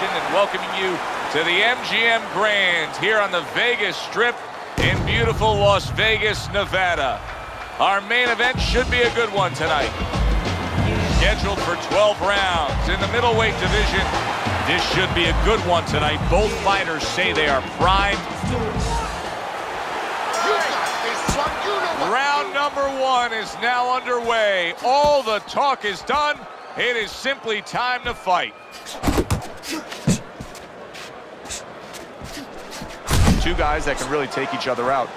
Nation, and welcoming you to the MGM Grand here on the Vegas Strip in beautiful Las Vegas, Nevada. Our main event should be a good one tonight. Scheduled for 12 rounds in the middleweight division. This should be a good one tonight. Both fighters say they are primed. Round number one is now underway. All the talk is done. It is simply time to fight. Two guys that can really take each other out.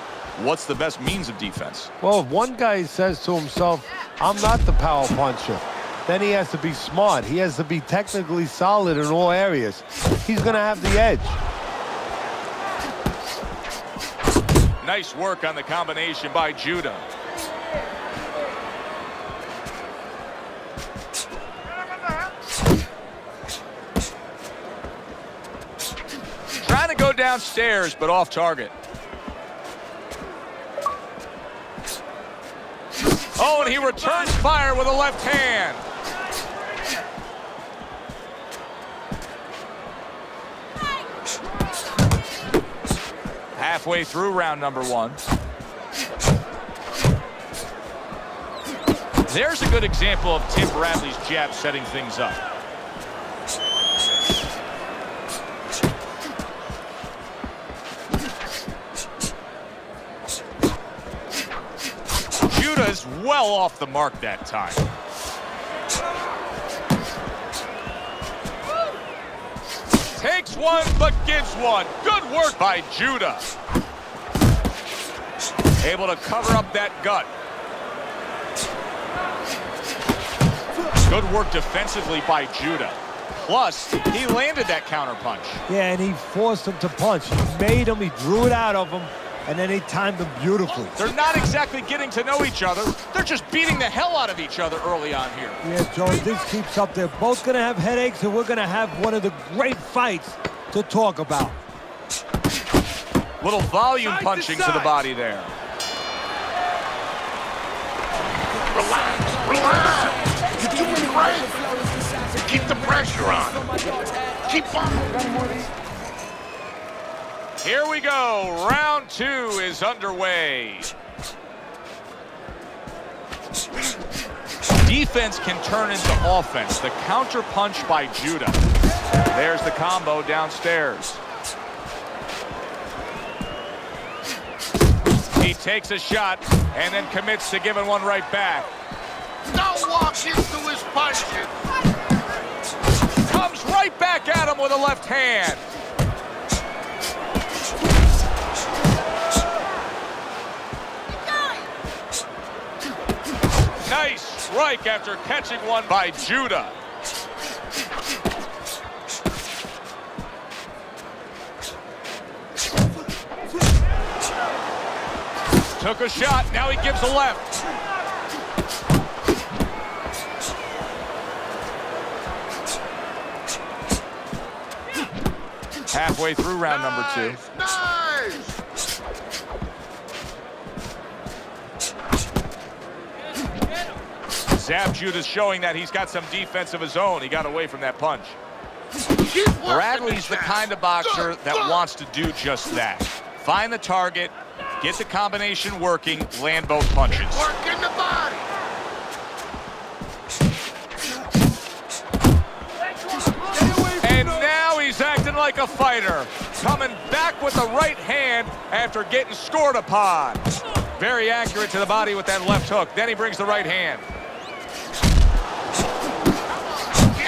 What's the best means of defense? Well, if one guy says to himself, I'm not the power puncher, then he has to be smart. He has to be technically solid in all areas. He's going to have the edge. Nice work on the combination by Judah. Trying to go downstairs, but off target. Oh, and he returns fire with a left hand. Halfway through round number one. There's a good example of Tim Bradley's jab setting things up. Judah's well off the mark that time. Takes one, but gives one. Good work by Judah. Able to cover up that gut. Good work defensively by Judah. Plus, he landed that counter punch. Yeah, and he forced him to punch. He made him, he drew it out of him, and then he timed him beautifully. They're not exactly getting to know each other. They're just beating the hell out of each other early on here. Yeah, Joe, this keeps up. They're both going to have headaches, and we're going to have one of the great fights to talk about. Little volume punching to the body there. Relax, relax. You're doing great. Keep the pressure on. Keep on. Here we go. Round two is underway. Defense can turn into offense. The counter punch by Judah. There's the combo downstairs. He takes a shot and then commits to giving one right back. Don't walk into his punches. Comes right back at him with a left hand. Nice strike after catching one by Judah. Took a shot, now he gives a left. Halfway through round number two. Nice. Zab Judah's showing that he's got some defense of his own. He got away from that punch. Bradley's the kind of boxer that wants to do just that. Find the target, get the combination working, land both punches. Work in the body. And now he's acting like a fighter. Coming back with the right hand after getting scored upon. Very accurate to the body with that left hook. Then he brings the right hand.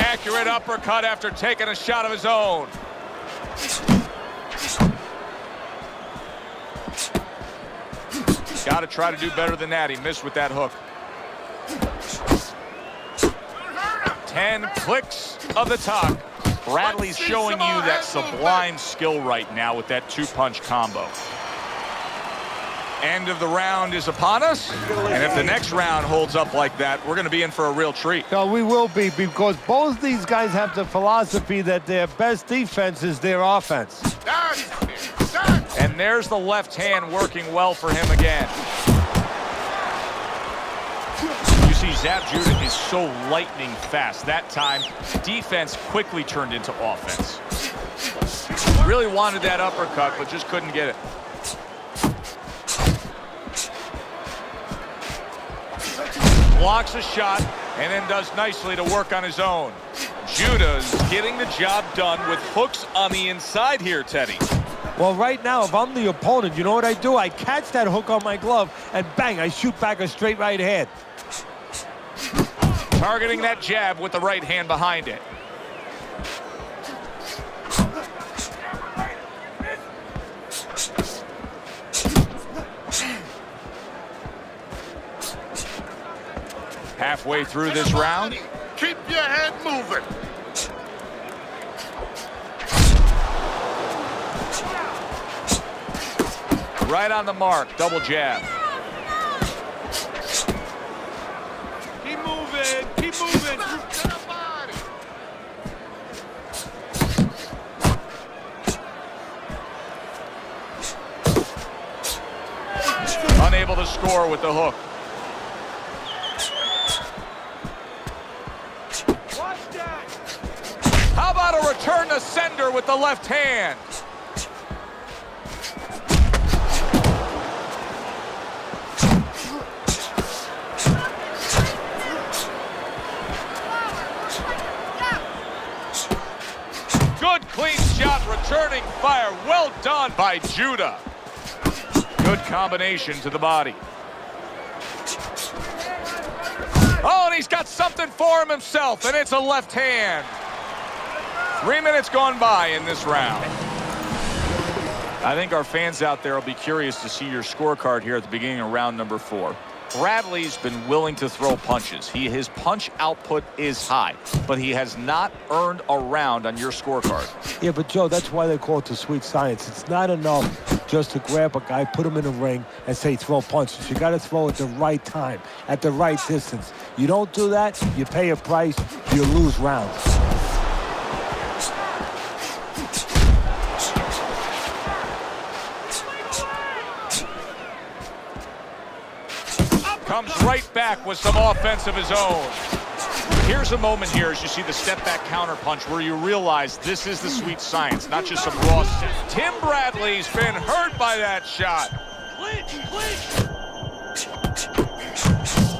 Accurate uppercut after taking a shot of his own. Got to try to do better than that. He missed with that hook. 10 clicks of the talk. Bradley's showing you that sublime skill right now with that two-punch combo. End of the round is upon us, and if the next round holds up like that, we're going to be in for a real treat. No, we will be, because both these guys have the philosophy that their best defense is their offense. And there's the left hand working well for him again. You see, Zab Judah is so lightning fast. That time, defense quickly turned into offense. Really wanted that uppercut, but just couldn't get it. Blocks a shot and then does nicely to work on his own. Judah's getting the job done with hooks on the inside here, Teddy. Well, right now, if I'm the opponent, you know what I do? I catch that hook on my glove, and bang, I shoot back a straight right hand. Targeting that jab with the right hand behind it. Halfway through this round. Keep your head moving. Right on the mark, double jab. Keep moving, keep moving. Unable to score with the hook. How about a return to sender with the left hand? Good clean shot, returning fire. Well done by Judah. Good combination to the body. Oh, and he's got something for him himself, and it's a left hand. 3 minutes gone by in this round. I think our fans out there will be curious to see your scorecard here at the beginning of round number 4. Bradley's been willing to throw punches. His punch output is high, but he has not earned a round on your scorecard. Yeah, but Joe, that's why they call it the sweet science. It's not enough just to grab a guy, put him in a ring, and say throw punches. You got to throw at the right time, at the right distance. You don't do that, you pay a price, you lose rounds. Comes right back with some offense of his own. Here's a moment here as you see the step back counter punch where you realize this is the sweet science, not just some raw set. Tim Bradley's been hurt by that shot.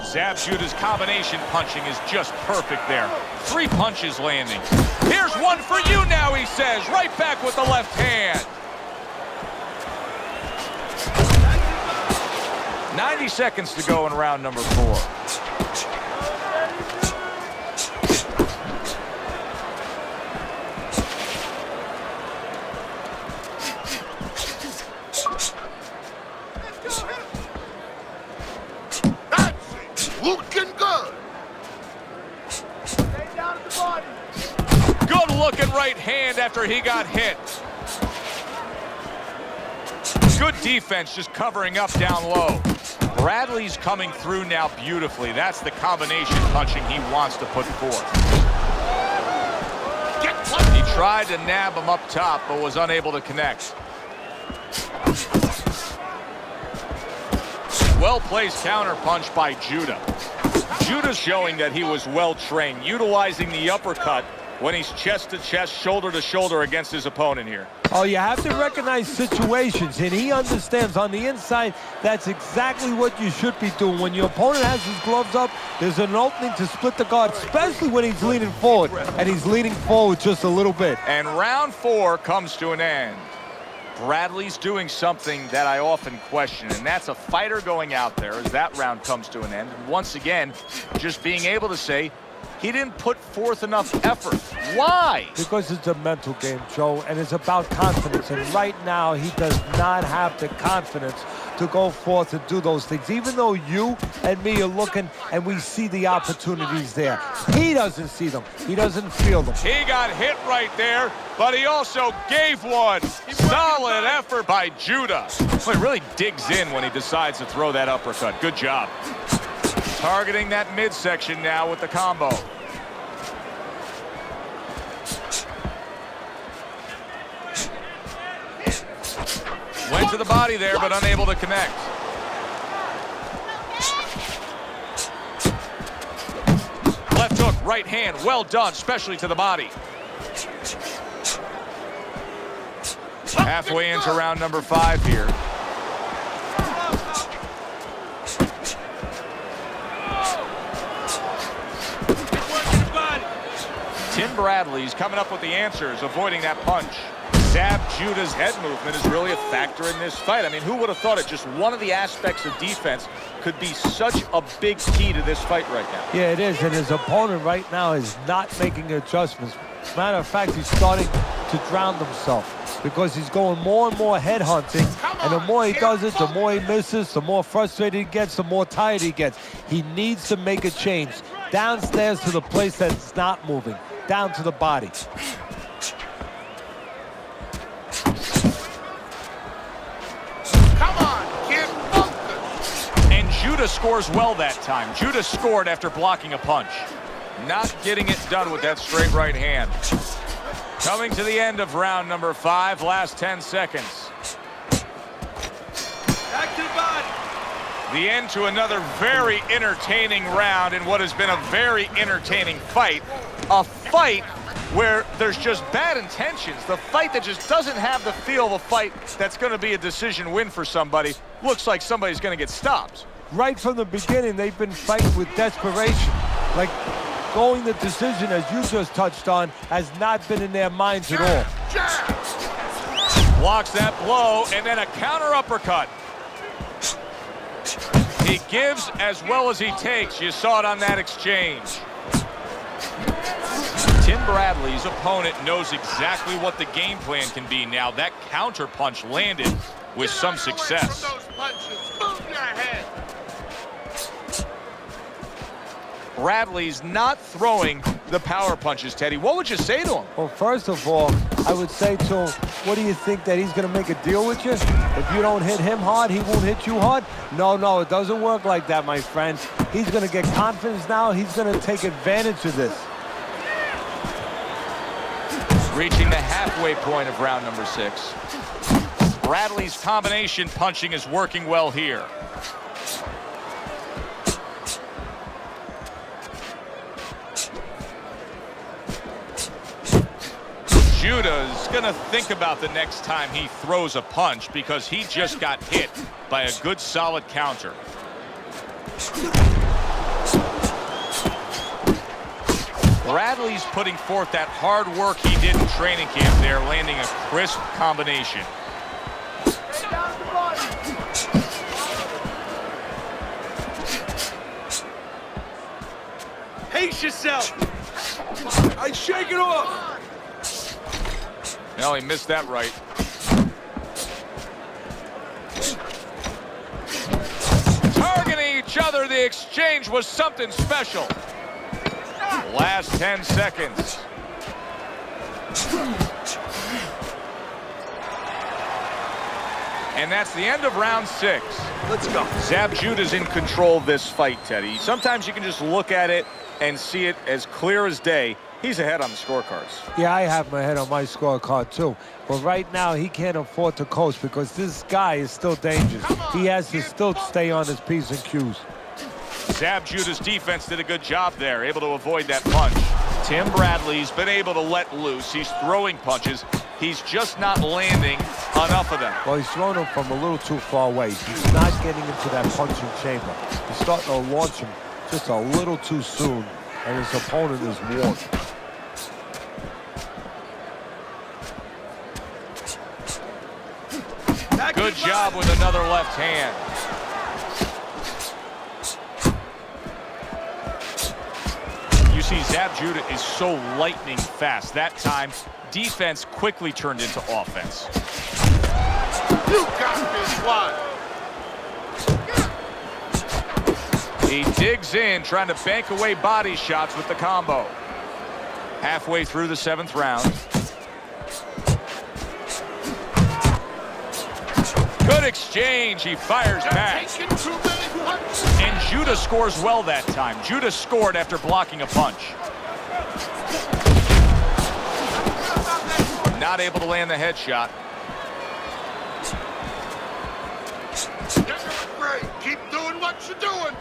Zab Judah's combination punching is just perfect there. 3 punches landing. Here's one for you now, he says, right back with the left hand. 90 seconds to go in round number 4. That's looking good. Good looking right hand after he got hit. Good defense just covering up down low. Bradley's coming through now beautifully. That's the combination punching he wants to put forth. He tried to nab him up top, but was unable to connect. Well-placed counter punch by Judah. Judah's showing that he was well-trained, utilizing the uppercut when he's chest to chest, shoulder to shoulder against his opponent here. Oh, you have to recognize situations, and he understands on the inside that's exactly what you should be doing. When your opponent has his gloves up, there's an opening to split the guard, especially when he's leaning forward, and he's leaning forward just a little bit. And round 4 comes to an end. Bradley's doing something that I often question, and that's a fighter going out there as that round comes to an end. And once again, just being able to say, he didn't put forth enough effort. Why? Because it's a mental game, Joe, and it's about confidence. And right now, he does not have the confidence to go forth and do those things. Even though you and me are looking and we see the opportunities there, he doesn't see them. He doesn't feel them. He got hit right there, but he also gave one. Solid effort by Judah. Well, he really digs in when he decides to throw that uppercut. Good job. Targeting that midsection now with the combo. Went to the body there, but unable to connect. Left hook, right hand, well done, especially to the body. Halfway into round number 5 here. Tim Bradley's coming up with the answers, avoiding that punch. Zab Judah's head movement is really a factor in this fight. I mean, who would have thought it? Just one of the aspects of defense could be such a big key to this fight right now. Yeah, it is, and his opponent right now is not making adjustments. Matter of fact, he's starting to drown himself because he's going more and more head hunting, and the more he does it, the more he misses, the more frustrated he gets, the more tired he gets. He needs to make a change downstairs to the place that's not moving, down to the body. Judah scores well that time. Judah scored after blocking a punch. Not getting it done with that straight right hand. Coming to the end of round number 5, last 10 seconds. Back to the body. The end to another very entertaining round in what has been a very entertaining fight. A fight where there's just bad intentions. The fight that just doesn't have the feel of a fight that's going to be a decision win for somebody. Looks like somebody's going to get stopped. Right from the beginning, they've been fighting with desperation. Like going the decision, as you just touched on, has not been in their minds at all. Blocks that blow, and then a counter uppercut. He gives as well as he takes. You saw it on that exchange. Tim Bradley's opponent knows exactly what the game plan can be now. That counter punch landed with some success. Bradley's not throwing the power punches, Teddy. What would you say to him? Well, first of all, I would say to him, what do you think, that he's going to make a deal with you? If you don't hit him hard, he won't hit you hard? No, it doesn't work like that, my friend. He's going to get confidence now. He's going to take advantage of this. Reaching the halfway point of round number 6. Bradley's combination punching is working well here. Judah's gonna think about the next time he throws a punch because he just got hit by a good solid counter. Bradley's putting forth that hard work he did in training camp there, landing a crisp combination. Pace yourself. I shake it off. No, he missed that right. Targeting each other, the exchange was something special. Last 10 seconds. And that's the end of round 6. Let's go. Zab Judah's in control of this fight, Teddy. Sometimes you can just look at it and see it as clear as day. He's ahead on the scorecards. Yeah, I have my head on my scorecard too. But right now, he can't afford to coast because this guy is still dangerous. He has to still stay on his P's and Q's. Zab Judah's defense did a good job there, able to avoid that punch. Tim Bradley's been able to let loose. He's throwing punches. He's just not landing enough of them. Well, he's throwing them from a little too far away. He's not getting into that punching chamber. He's starting to launch him just a little too soon, and his opponent is worn. Good job with another left hand. You see, Zab Judah is so lightning fast. That time, defense quickly turned into offense. You got this one. He digs in, trying to bank away body shots with the combo. Halfway through the 7th round. Good exchange. He fires back. And Judah scores well that time. Judah scored after blocking a punch. Not able to land the headshot. You're doing great. Keep doing what you're doing.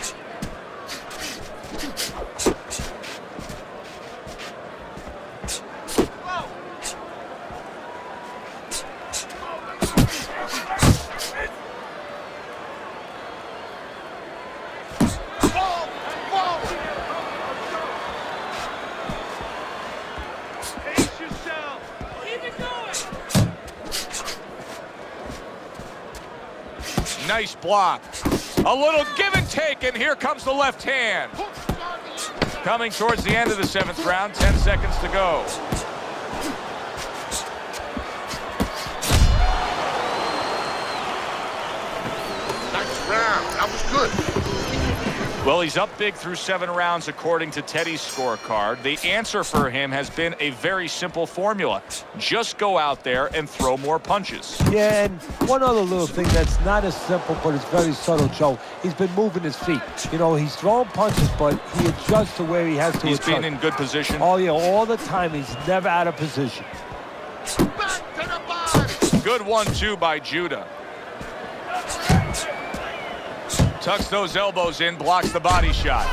Nice block. A little give and take, and here comes the left hand. Coming towards the end of the 7th round, 10 seconds to go. Nice round. That was good. Well, he's up big through 7 rounds according to Teddy's scorecard. The answer for him has been a very simple formula. Just go out there and throw more punches. Yeah, and one other little thing that's not as simple, but it's very subtle, Joe. He's been moving his feet. You know, he's throwing punches, but he adjusts to where he has to He's adjust. been in good position. Oh, yeah, all the time. He's never out of position. Back to the body. Good 1-2 by Judah. Tucks those elbows in, blocks the body shot.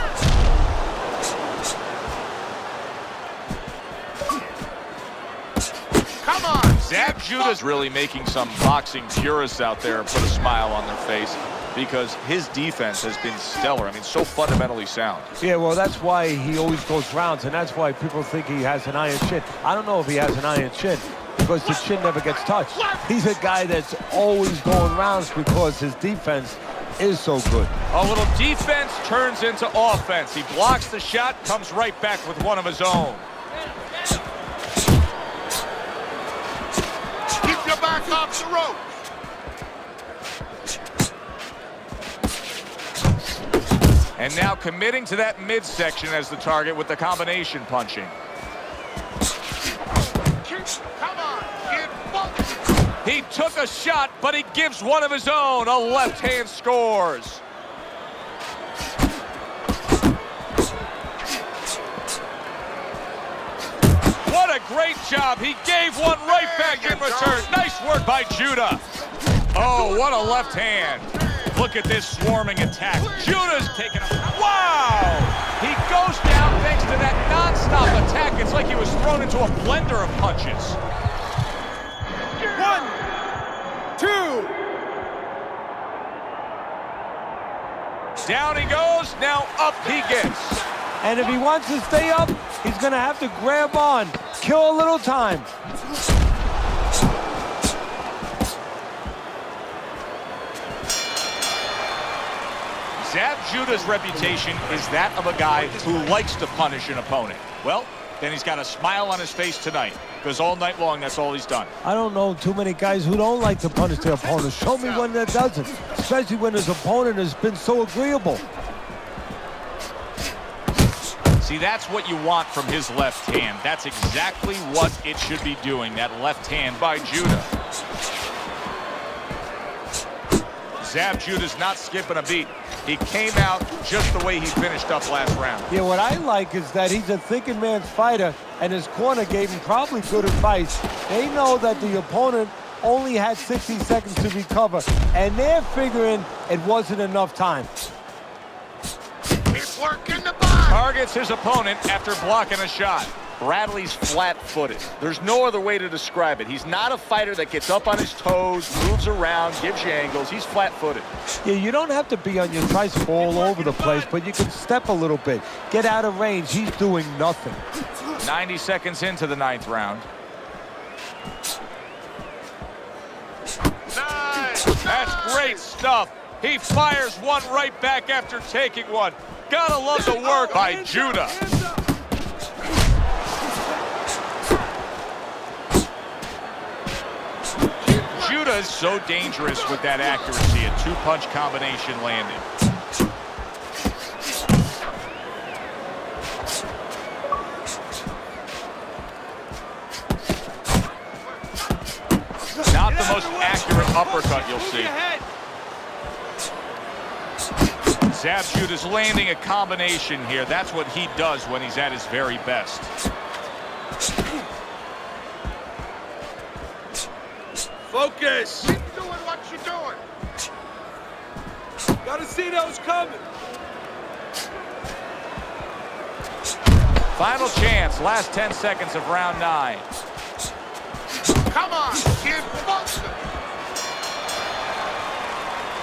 Come on. Zab Judah's really making some boxing purists out there put a smile on their face because his defense has been stellar. I mean, so fundamentally sound. Yeah, well, that's why he always goes rounds, and that's why people think he has an iron chin. I don't know if he has an iron chin because the chin never gets touched. He's a guy that's always going rounds because his defense is so good. A little defense turns into offense. He blocks the shot, comes right back with one of his own. Keep your back off the ropes. And now committing to that midsection as the target with the combination punching. Come on. Get focused. He took a shot, but he gives one of his own. A left hand scores. What a great job. He gave one right back in return. Nice work by Judah. Oh, what a left hand. Look at this swarming attack. Judah's taking a... Wow! He goes down thanks to that non-stop attack. It's like he was thrown into a blender of punches. 1, 2. Down he goes, now up he gets. And if he wants to stay up, he's going to have to grab on, kill a little time. Zab Judah's reputation is that of a guy who likes to punish an opponent. Well, then he's got a smile on his face tonight, because all night long, that's all he's done. I don't know too many guys who don't like to punish their opponent. Show me one that doesn't, especially when his opponent has been so agreeable. See, that's what you want from his left hand. That's exactly what it should be doing, that left hand by Judah. Zab Judah's not skipping a beat. He came out just the way he finished up last round. Yeah, what I like is that he's a thinking man's fighter, and his corner gave him probably good advice. They know that the opponent only had 60 seconds to recover, and they're figuring it wasn't enough time. He's working the body. Targets his opponent after blocking a shot. Bradley's flat-footed. There's no other way to describe it. He's not a fighter that gets up on his toes, moves around, gives you angles. He's flat-footed. Yeah, you don't have to be on your tricycle all over the place, but you can step a little bit. Get out of range. He's doing nothing. 90 seconds into the 9th round. Nice. That's great stuff. He fires one right back after taking one. Gotta love the work by Judah. Judah is so dangerous with that accuracy, a two-punch combination landing. Not the most accurate uppercut you'll see. Zab Judah's landing a combination here. That's what he does when he's at his very best. Focus. Keep doing what you're doing. Gotta see those coming. Final chance, last 10 seconds of round 9. Come on, get focused.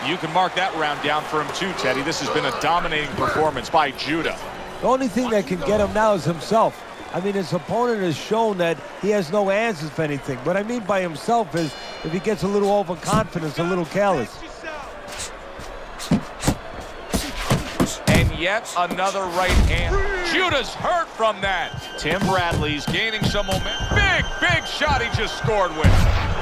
You can mark that round down for him too, Teddy. This has been a dominating performance by Judah. The only thing that can get him now is himself. I mean, his opponent has shown that he has no answers for anything. What I mean by himself is if he gets a little overconfident, a little careless. yet another right hand. Judah's hurt from that. Tim Bradley's gaining some momentum. Big shot he just scored with.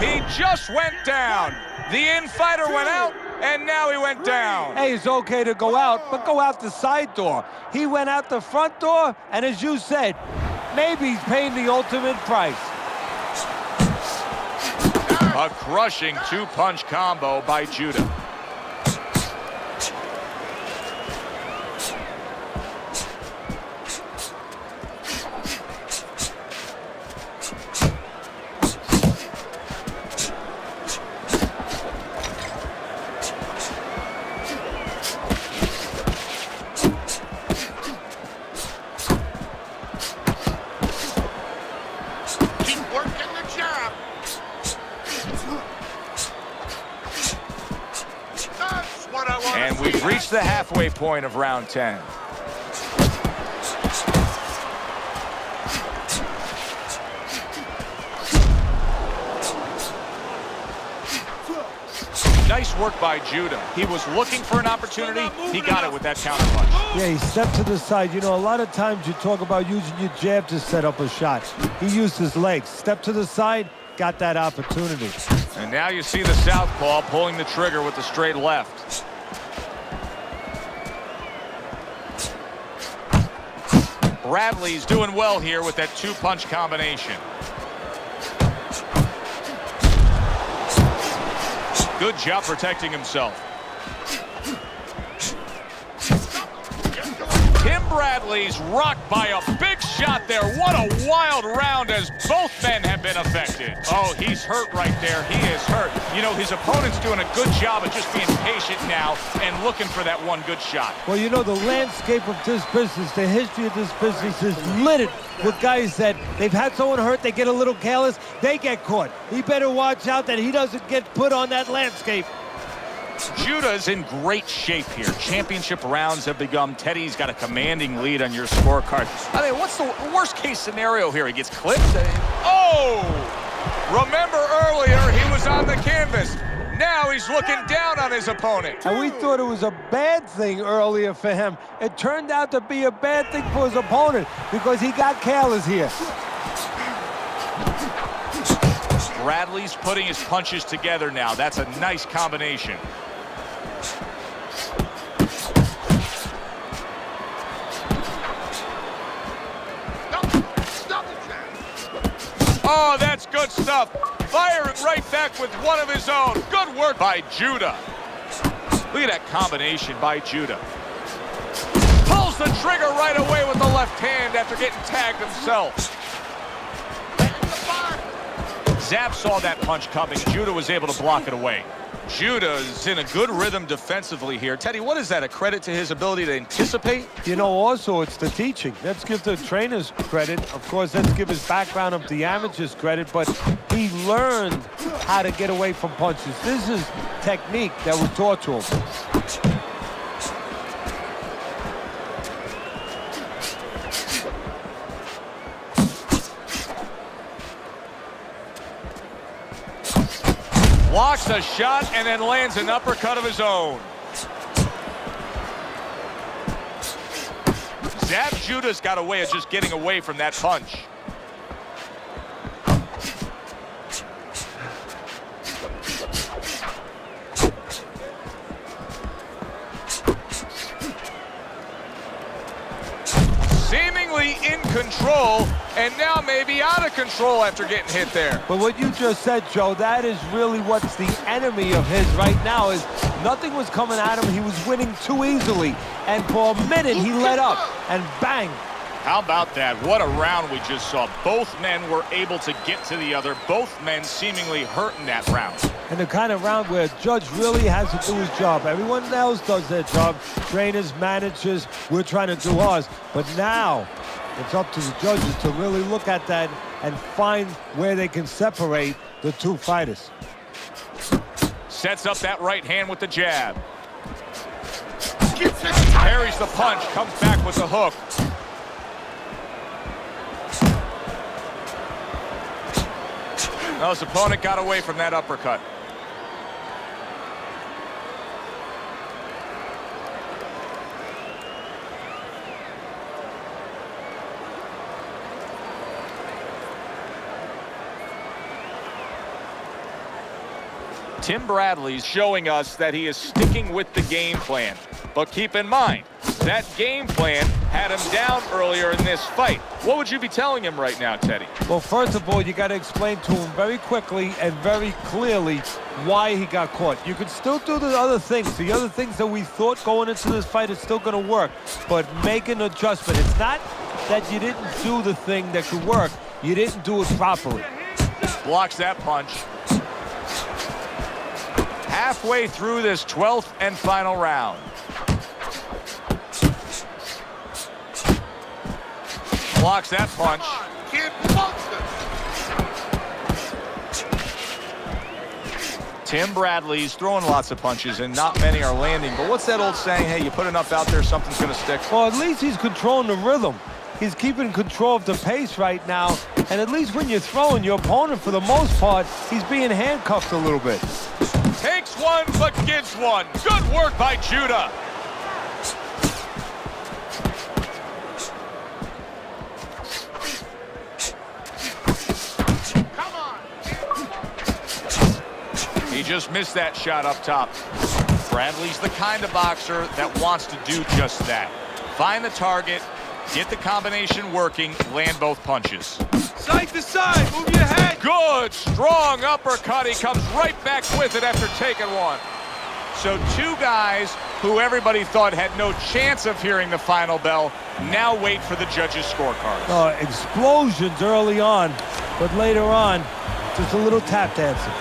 He just went down. The infighter went out, and now he went down. Hey, it's okay to go out, but go out the side door. He went out the front door, and as you said, maybe he's paying the ultimate price. A crushing two-punch combo by Judah. And we've reached the halfway point of round 10. Nice work by Judah. He was looking for an opportunity. He got it with that counter punch. Yeah, he stepped to the side. You know, a lot of times you talk about using your jab to set up a shot. He used his legs. Step to the side, got that opportunity. And now you see the southpaw pulling the trigger with the straight left. Bradley's doing well here with that two-punch combination. Good job protecting himself. Tim Bradley's rocked by a big shot there. What a wild round as both men have been affected. Oh, he's hurt right there. He is hurt. You know, his opponent's doing a good job of just being patient now and looking for that one good shot. Well, you know, the landscape of this business, the history of this business is littered with guys that they've had someone hurt, they get a little careless, they get caught. He better watch out that he doesn't get put on that landscape. Judah's in great shape here. Championship rounds have begun. Teddy's got a commanding lead on your scorecard. I mean, what's the worst case scenario here? He gets clipped? Oh! Remember earlier, he was on the canvas. Now he's looking down on his opponent. And we thought it was a bad thing earlier for him. It turned out to be a bad thing for his opponent because he got careless here. Bradley's putting his punches together now. That's a nice combination. Oh, that's good stuff. Firing right back with one of his own. Good work by Judah. Look at that combination by Judah. Pulls the trigger right away with the left hand after getting tagged himself. Zab saw that punch coming. Judah was able to block it away. Judah's in a good rhythm defensively here. Teddy, what is that, a credit to his ability to anticipate? You know, also, it's the teaching. Let's give the trainers credit. Of course, let's give his background of the amateurs credit, but he learned how to get away from punches. This is technique that was taught to him. Blocks a shot and then lands an uppercut of his own. Zab Judah's got a way of just getting away from that punch. Seemingly in control, and now maybe out of control after getting hit there. But what you just said, Joe, that is really what's the enemy of his right now is nothing was coming at him. He was winning too easily. And for a minute, he let up, and bang. How about that? What a round we just saw. Both men were able to get to the other. Both men seemingly hurt in that round. And the kind of round where a judge really has to do his job. Everyone else does their job. Trainers, managers, we're trying to do ours. But now, it's up to the judges to really look at that and find where they can separate the two fighters. Sets up that right hand with the jab. Parries the punch, comes back with the hook. Well, his opponent got away from that uppercut. Tim Bradley's showing us that he is sticking with the game plan. But keep in mind, that game plan had him down earlier in this fight. What would you be telling him right now, Teddy? Well, first of all, you got to explain to him very quickly and very clearly why he got caught. You can still do the other things. The other things that we thought going into this fight is still going to work. But make an adjustment. It's not that you didn't do the thing that could work. You didn't do it properly. Blocks that punch. Halfway through this 12th and final round. Blocks that punch. Kid monster. Tim Bradley's throwing lots of punches and not many are landing. But what's that old saying? Hey, you put enough out there, something's going to stick. Well, at least he's controlling the rhythm. He's keeping control of the pace right now. And at least when you're throwing, your opponent, for the most part, he's being handcuffed a little bit. Takes one, but gives one. Good work by Judah. Come on. He just missed that shot up top. Bradley's the kind of boxer that wants to do just that. Find the target, get the combination working, land both punches. Side to side, move your head. Good, strong uppercut. He comes right back with it after taking one. So two guys who everybody thought had no chance of hearing the final bell now wait for the judges' scorecards. Explosions early on, but later on, just a little tap dancing.